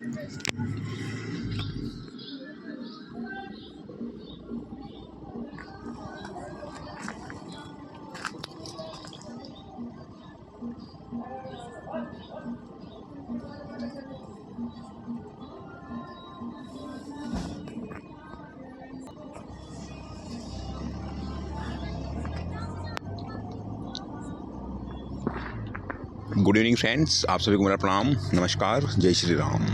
Good evening friends, आप सभी को मेरा प्रणाम, नमस्कार, जय श्री राम।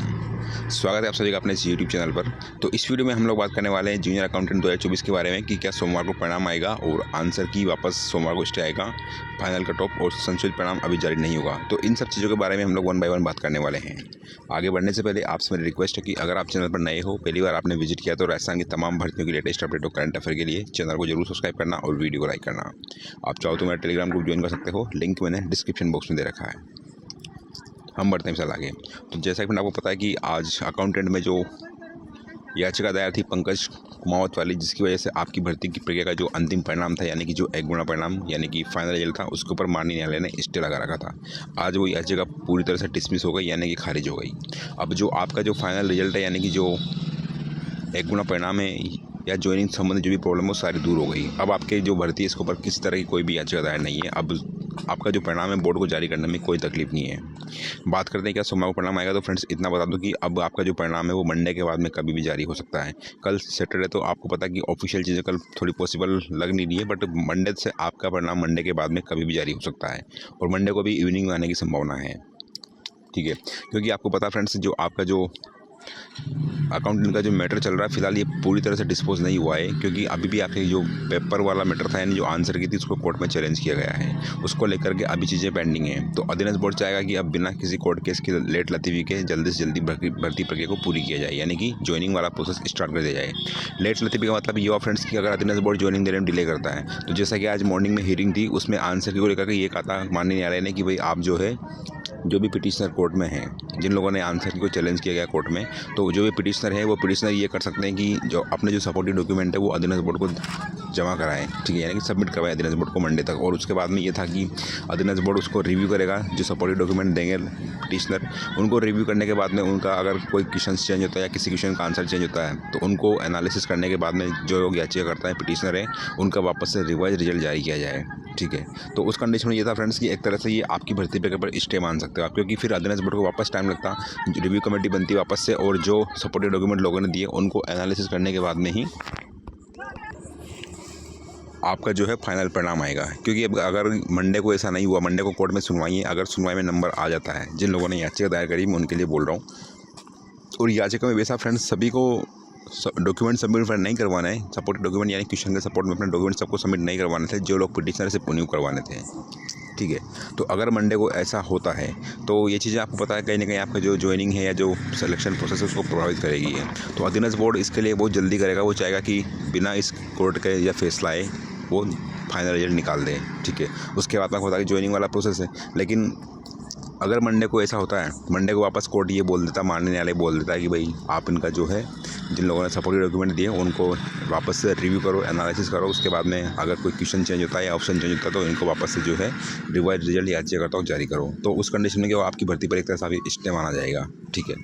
स्वागत है आप सभी का अपने इस यूट्यूब चैनल पर। तो इस वीडियो में हम लोग बात करने वाले हैं जूनियर अकाउंटेंट 2024 के बारे में कि क्या सोमवार को परिणाम आएगा और आंसर की वापस सोमवार को स्टे आएगा, फाइनल कट ऑफ और संशोधित परिणाम अभी जारी नहीं होगा। तो इन सब चीज़ों के बारे में हम लोग वन बाय वन बात करने वाले हैं। आगे बढ़ने से पहले आपसे मेरी रिक्वेस्ट है कि अगर आप चैनल पर नए हो, पहली बार आपने विजिट किया, तो राजस्थान की तमाम भर्तियों की लेटेस्ट अपडेट और करंट अफेयर के लिए चैनल को जरूर सब्सक्राइब करना और वीडियो को लाइक करना। आप चाहो तो मेरा टेलीग्राम ग्रुप ज्वाइन कर सकते हो, लिंक मैंने डिस्क्रिप्शन बॉक्स में दे रखा है। हम बढ़ते हैं मिसाल आगे। तो जैसा कि आपको पता है कि आज अकाउंटेंट में जो याचिका दायर थी पंकज कुमावत वाली, जिसकी वजह से आपकी भर्ती की प्रक्रिया का जो अंतिम परिणाम था, यानी कि जो एक गुणा परिणाम यानी कि फाइनल रिजल्ट था, उसके ऊपर माननीय न्यायालय ने स्टे लगा रखा था। आज वो याचिका पूरी तरह से डिसमिस हो गई, यानी कि खारिज हो गई। अब जो आपका जो फाइनल रिजल्ट है, यानी कि जो एक गुणा परिणाम है या ज्वाइनिंग संबंधी जो भी प्रॉब्लम हो, सारी दूर हो गई। अब आपके जो भर्ती है, इसके ऊपर किसी तरह की कोई भी याचिका दायर नहीं है। अब आपका जो परिणाम है, बोर्ड को जारी करने में कोई तकलीफ नहीं है। बात करते हैं क्या सोमवार को परिणाम आएगा। तो फ्रेंड्स इतना बता दूं कि अब आपका जो परिणाम है वो मंडे के बाद में कभी भी जारी हो सकता है। कल सैटरडे, तो आपको पता है कि ऑफिशियल चीज़ें कल थोड़ी पॉसिबल लग नहीं रही है, बट मंडे से आपका परिणाम मंडे के बाद में कभी भी जारी हो सकता है और मंडे को भी इवनिंग में आने की संभावना है। ठीक है, क्योंकि आपको पता फ्रेंड्स, जो आपका जो अकाउंटेंट का जो मैटर चल रहा है, फिलहाल ये पूरी तरह से डिस्पोज नहीं हुआ है, क्योंकि अभी भी आपके जो पेपर वाला मैटर था, यानी जो आंसर की थी, उसको कोर्ट में चैलेंज किया गया है। उसको लेकर के अभी चीज़ें पेंडिंग हैं। तो अधीनस्थ बोर्ड चाहेगा कि अब बिना किसी कोर्ट केस की लेट लतीफ़ी के जल्दी से जल्दी भर्ती प्रक्रिया को पूरी किया जाए, यानी कि ज्वाइनिंग वाला प्रोसेस स्टार्ट कर दिया जाए। लेट लतीफ़ी का मतलब ये हुआ फ्रेंड्स कि अगर अधीनस्थ बोर्ड ज्वाइनिंग देने में डिले करता है, तो जैसा कि आज मॉर्निंग में हियरिंग थी, उसमें आंसर को लेकर के ये कहा था माननीय न्यायालय ने कि भाई आप जो है, जो भी पिटिशनर कोर्ट में हैं, जिन लोगों ने आंसर को चैलेंज किया गया कोर्ट में, तो जो भी पिटिशनर है, वो पिटिशनर ये कर सकते हैं कि जो अपने जो सपोर्टिव डॉक्यूमेंट है वो अधीनस्थ बोर्ड को जमा कराएं। ठीक है, यानी कि सबमिट करवाएं अधीनस्थ बोर्ड को मंडे तक। और उसके बाद में ये था कि अधीनस्थ बोर्ड उसको रिव्यू करेगा, जो सपोर्टिव डॉक्यूमेंट देंगे पिटिशनर, उनको रिव्यू करने के बाद में उनका अगर कोई क्वेश्चन चेंज होता है या किसी क्वेश्चन का आंसर चेंज होता है, तो उनको एनालिसिस करने के बाद में जो लोग याचिका करता है पिटिशनर है, उनका वापस से रिवाइज रिजल्ट जारी किया जाए। ठीक है, तो उस कंडीशन में ये था फ्रेंड्स कि एक तरह से ये आपकी भर्ती प्रक्रिया पर स्टे मान सकते हो आप, क्योंकि फिर अधीनस्थ बोर्ड को वापस टाइम लगता, रिव्यू कमेटी बनती वापस से, और जो सपोर्टिव डॉक्यूमेंट लोगों ने दिए उनको एनालिसिस करने के बाद में ही आपका जो है फाइनल परिणाम आएगा। क्योंकि अब अगर मंडे को ऐसा नहीं हुआ, मंडे को कोर्ट में सुनवाई है, अगर सुनवाई में नंबर आ जाता है, जिन लोगों ने याचिका दायर करी, मैं उनके लिए बोल रहा हूँ। और याचिका में वैसा फ्रेंड्स सभी को डॉक्यूमेंट सबमिट नहीं करवाना है, सपोर्ट डॉक्यूमेंट यानी क्वेश्चन के सपोर्ट में अपने डॉक्यूमेंट सबको सबमिट नहीं करवाने थे, जो लोग पिटिशनर से रिन्यू करवाने थे। ठीक है, तो अगर मंडे को ऐसा होता है, तो ये चीज़ें आपको पता है कहीं ना कहीं आपका जो ज्वाइनिंग है या जो सिलेक्शन प्रोसेस है, उसको प्रभावित करेगी है। तो अधीनस्थ बोर्ड इसके लिए बहुत जल्दी करेगा, वो चाहेगा कि बिना इस कोर्ट के या फैसला आए वो फाइनल रिजल्ट निकाल दें। ठीक है, उसके बाद में आपको पता है कि ज्वाइनिंग वाला प्रोसेस है। लेकिन अगर मंडे को ऐसा होता है, मंडे को वापस कोर्ट ये बोल देता, माननीय न्यायालय बोल देता है कि भाई आप इनका जो है, जिन लोगों ने सपोर्टिव डॉक्यूमेंट दिए उनको वापस से रिव्यू करो, एनालिसिस करो, उसके बाद में अगर कोई क्वेश्चन चेंज होता है या ऑप्शन चेंज होता है, तो इनको वापस से जो है रिवाइज रिजल्ट याचिका जारी करो। तो उस कंडीशन में कि वो आपकी भर्ती पर एक तरह से अभी स्टे माना जाएगा। ठीक है,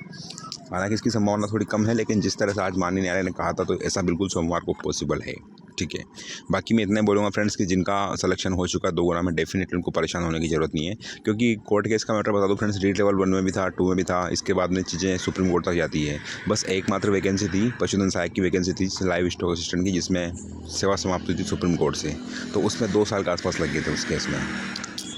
हालांकि इसकी संभावना थोड़ी कम है, लेकिन जिस तरह से आज माननीय न्यायालय ने कहा था, तो ऐसा बिल्कुल सोमवार को पॉसिबल है। ठीक है, बाकी मैं इतना बोलूँगा फ्रेंड्स कि जिनका सिलेक्शन हो चुका 2 गुना में, डेफिनेटली उनको परेशान होने की ज़रूरत नहीं है, क्योंकि कोर्ट केस का मैटर बता दूं फ्रेंड्स, रीट लेवल 1 में भी था, 2 में भी था, इसके बाद में चीज़ें सुप्रीम कोर्ट तक जाती है। बस एकमात्र वैकेंसी थी, पशुधन सहायक की वैकेंसी थी लाइव स्टॉक असिस्टेंट की, जिसमें सेवा समाप्त हुई थी सुप्रीम कोर्ट से, तो उसमें 2 साल के आसपास लग गए थे उस केस में।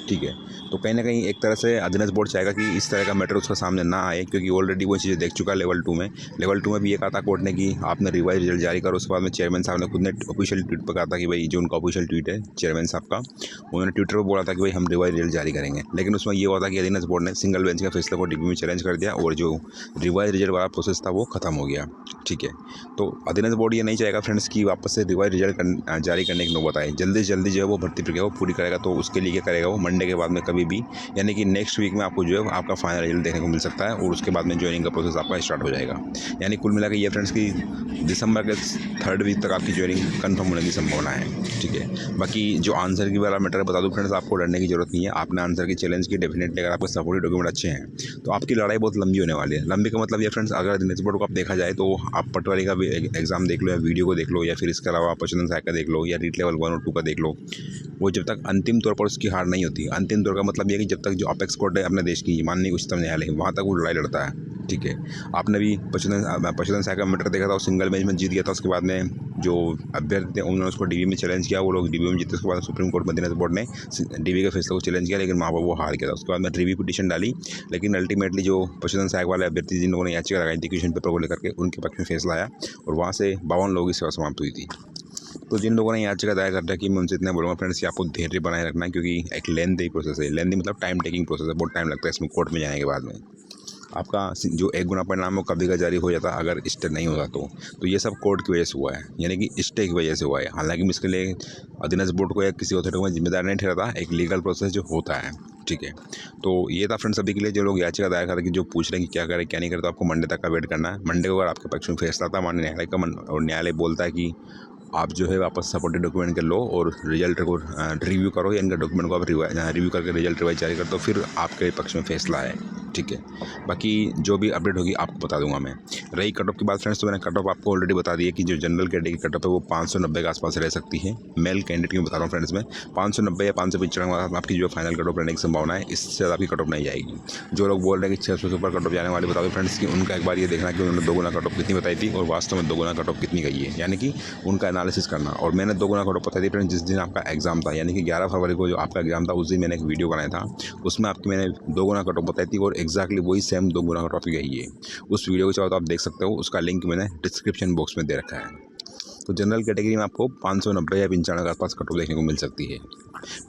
ठीक है, तो कहीं ना कहीं एक तरह से अधीनस्थ बोर्ड चाहेगा कि इस तरह का मैटर उसका सामने ना आए, क्योंकि ऑलरेडी वो चीज़ें देख चुका है लेवल 2 में। लेवल 2 में भी ये कहा था कोर्ट ने कि आपने रिवाइज रिजल्ट जारी करो। उसके बाद में चेयरमैन साहब ने खुद ने ऑफिशियल ट्वीट पर कहा था कि भाई, जो उनका ऑफिशियल ट्वीट है चेयरमैन साहब का, उन्होंने ट्विटर पर बोला था कि भाई हम रिवाइज रिजल्ट जारी करेंगे। लेकिन उसमें ये हुआ था कि अधीनस्थ बोर्ड ने सिंगल बेंच के फैसले को डिग्री में चैलेंज कर दिया, और जो रिवाइज रिजल्ट वाला प्रोसेस था वो खत्म हो गया। ठीक है। तो अधीनस्थ बोर्ड ये नहीं चाहेगा फ्रेंड्स कि वापस से रिवाइज रिजल्ट जारी करने की नौबत आए। जल्दी से जल्दी जो है वो भर्ती प्रक्रिया को पूरी करेगा। तो उसके लिए क्या करेगा वो मंडे के बाद में कभी भी, यानी कि नेक्स्ट वीक में आपको जो है आपका फाइनल रिजल्ट देखने को मिल सकता है और उसके बाद में ज्वाइनिंग का प्रोसेस आपका स्टार्ट हो जाएगा। यानी कुल मिला के ये फ्रेंड्स कि दिसंबर के 3rd वीक तक आपकी ज्वाइनिंग कन्फर्म होने की संभावना है। ठीक है। बाकी जो आंसर की वाला मैटर बता दूं फ्रेंड्स, आपको डरने की जरूरत नहीं है। आपने आंसर की चैलेंज की, डेफिनेटली अगर आपके सपोर्टिव डॉक्यूमेंट अच्छे हैं तो आपकी लड़ाई बहुत लंबी होने वाली है। लंबी का मतलब ये फ्रेंड्स, अगर अधीनस्थ बोर्ड को आप देखा जाए तो आप पटवारी का भी एग्जाम देख लो या वीडियो को देख लो, या फिर इसके अलावा पशुधन सहायक का देख लो, या रीट लेवल 1 और 2 का देख लो। वो जब तक अंतिम तौर पर उसकी हार नहीं होती, अंतिम तौर का मतलब ये कि जब तक जो अपेक्स कोर्ट है अपने देश की, माननीय उच्चतम न्यायालय, वहाँ तक वो लड़ाई लड़ता है। ठीक है। आपने भी पशुधन सहायक का मैटर देखा था, सिंगल बेंच में जीत गया था। उसके बाद में जो अभ्यर्थी थे उन्होंने उसको डीबी में चैलेंज किया, वो लोग डीबी में जीते। उसके बाद सुप्रीम कोर्ट में अधीनस्थ बोर्ड ने डीबी के फैसले को चैलेंज किया, लेकिन वहाँ पर वो हार गया था। उसके बाद में रिव्यू पिटीशन डाली, लेकिन अल्टीमेटली जो पशुधन सहायक वाले अभ्यर्थी जिन लोगों ने याचिका लगाई थी क्वेश्चन पेपर को लेकर के, उनके पक्ष में फैसला आया और वहाँ से 52 लोगों की सेवा समाप्त हुई थी। तो जिन लोगों ने याचिका दायर कर रखी, मैं उनसे इतना बोलूँगा फ्रेंड्स कि आपको धैर्य बनाए रखना है, क्योंकि एक लेंथी प्रोसेस है। लेंथी मतलब टाइम टेकिंग प्रोसेस है, बहुत टाइम लगता है इसमें कोर्ट में जाने के बाद में। आपका जो 1 गुना परिणाम वो कभी का जारी हो जाता अगर स्टे नहीं होता तो ये सब कोर्ट की वजह से हुआ है, यानी कि स्टे की वजह से हुआ है। हालांकि इसके लिए अधीनस्थ बोर्ड को या किसी अथॉरिटी को जिम्मेदार नहीं ठहराता, एक लीगल प्रोसेस जो होता है। ठीक है। तो ये था फ्रेंड्स अभी के लिए। जो लोग याचिका दायर कर रहे हैं, जो पूछ रहे हैं कि क्या करें क्या नहीं करें, तो आपको मंडे तक का वेट करना है। मंडे को अगर आपके पक्ष में फैसला था माननीय न्यायालय का और न्यायालय बोलता है कि आप जो है वापस सपोर्टिव डॉक्यूमेंट के लो और रिजल्ट को रिव्यू करो, या इनका डॉक्यूमेंट को आप रिव्यू करके रिजल्ट रिवाइज जारी कर दो, फिर आपके पक्ष में फैसला है। ठीक है। बाकी जो भी अपडेट होगी आपको बता दूंगा मैं। रही कट ऑफ की बात फ्रेंड्स, तो मैंने कट ऑफ आपको ऑलरेडी बता दी है कि जो जनरल कैटेगरी की कट ऑफ है वो 590 के आसपास रह सकती है। मेल कैंडिडेट की बता रहा हूँ फ्रेंड्स में 590 या 595 आपकी जो फाइनल कट ऑफ रहने की संभावना है। इससे ज़्यादा आपकी कट ऑफ नहीं जाएगी। जो लोग बोल रहे हैं कि 600 से ऊपर कट ऑफ जाने वाले, बता दो फ्रेंड्स कि उनका एक बार ये देखना कि उन्होंने 2 गुना कट ऑफ कितनी बताई थी और वास्तव में 2 गुना कट ऑफ कितनी गई है, यानी कि उनका एनालिसिस करना। और मैंने 2 गुना कट ऑफ बताई थी फ्रेंड्स जिस दिन आपका एग्जाम था, यानी कि 11 फरवरी को जो आपका एग्जाम था, उस दिन मैंने एक वीडियो बनाया था, उसमें आपकी मैंने 2 गुना कट ऑफ बताई थी और एक्जैक्टली वही सेम 2 गुना कट ऑफ गई है। उस वीडियो को चाहो तो आप देख सकते हो, उसका लिंक मैंने डिस्क्रिप्शन बॉक्स में दे रखा है। तो जनरल कैटेगरी में आपको 590 या 95 के आसपास कट ऑफ देखने को मिल सकती है।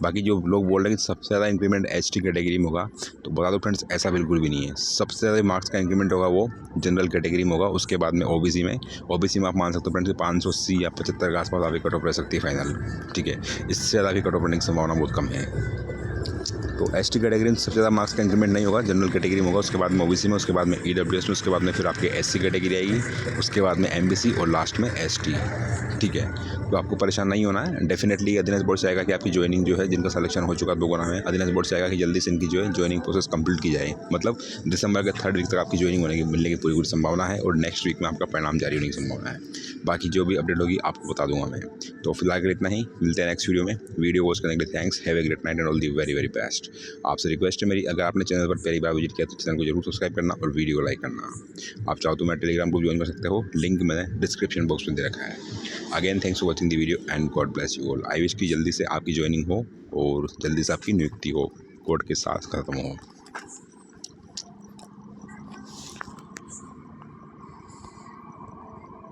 बाकी जो लोग बोल रहे हैं कि सबसे ज़्यादा इंक्रीमेंट एसटी कैटेगरी में होगा, तो बता दो फ्रेंड्स ऐसा बिल्कुल भी नहीं है। सबसे ज़्यादा मार्क्स का इंक्रीमेंट होगा वो जनरल कैटेगरी में होगा। उसके बाद में ओबीसी में आप मान सकते हो फ्रेंड्स 580 या 75 के आसपास आपकी कट ऑफ रह सकती है फाइनल। ठीक है। इससे ज़्यादा भी कट ऑफ रहने की संभावना बहुत कम है। तो एसटी कैटेगरी में सबसे ज़्यादा मार्क्स का इंक्रीमेंट नहीं होगा, जनरल कैटेगरी में होगा। उसके बाद में ओबीसी में, उसके बाद में ईडब्ल्यूएस में, उसके बाद में फिर आपकी एससी कैटेगरी आएगी, उसके बाद में एमबीसी और लास्ट में एसटी। ठीक है। तो आपको परेशान नहीं होना है। डेफिनेटली अधीनस्थ बोर्ड से आएगा कि आपकी ज्वाइनिंग जो है, जिनका सिलेक्शन हो चुका 2 गुना में, अधीनस्थ बोर्ड से आएगा कि जल्दी से इनकी जो है ज्वाइनिंग प्रोसेस कंप्लीट की जाए। मतलब दिसंबर के 3rd वीक तक आपकी ज्वाइनिंग मिलने की पूरी संभावना है और नेक्स्ट वीक में आपका परिणाम जारी होने की संभावना है। बाकी जो भी अपडेट होगी आपको बता दूंगा मैं। तो फिलहाल के लिए इतना ही, मिलते हैं नेक्स्ट वीडियो में। वीडियो वॉच करने के लिए thanks. Have a great night and all the very very best. आपसे रिक्वेस्ट है मेरी, अगर आपने चैनल पर पहली बार विजिट किया तो चैनल को जरूर सब्सक्राइब करना और वीडियो को लाइक करना। आप चाहो तो मैं टेलीग्राम ग्रुप ज्वाइन कर सकते हो, लिंक मैंने डिस्क्रिप्शन बॉक्स में दे रखा है। Again thanks for watching the video and God bless you all. I wish की जल्दी से आपकी ज्वाइनिंग हो और जल्दी से आपकी नियुक्ति हो, कोर्ट के साथ खत्म हो।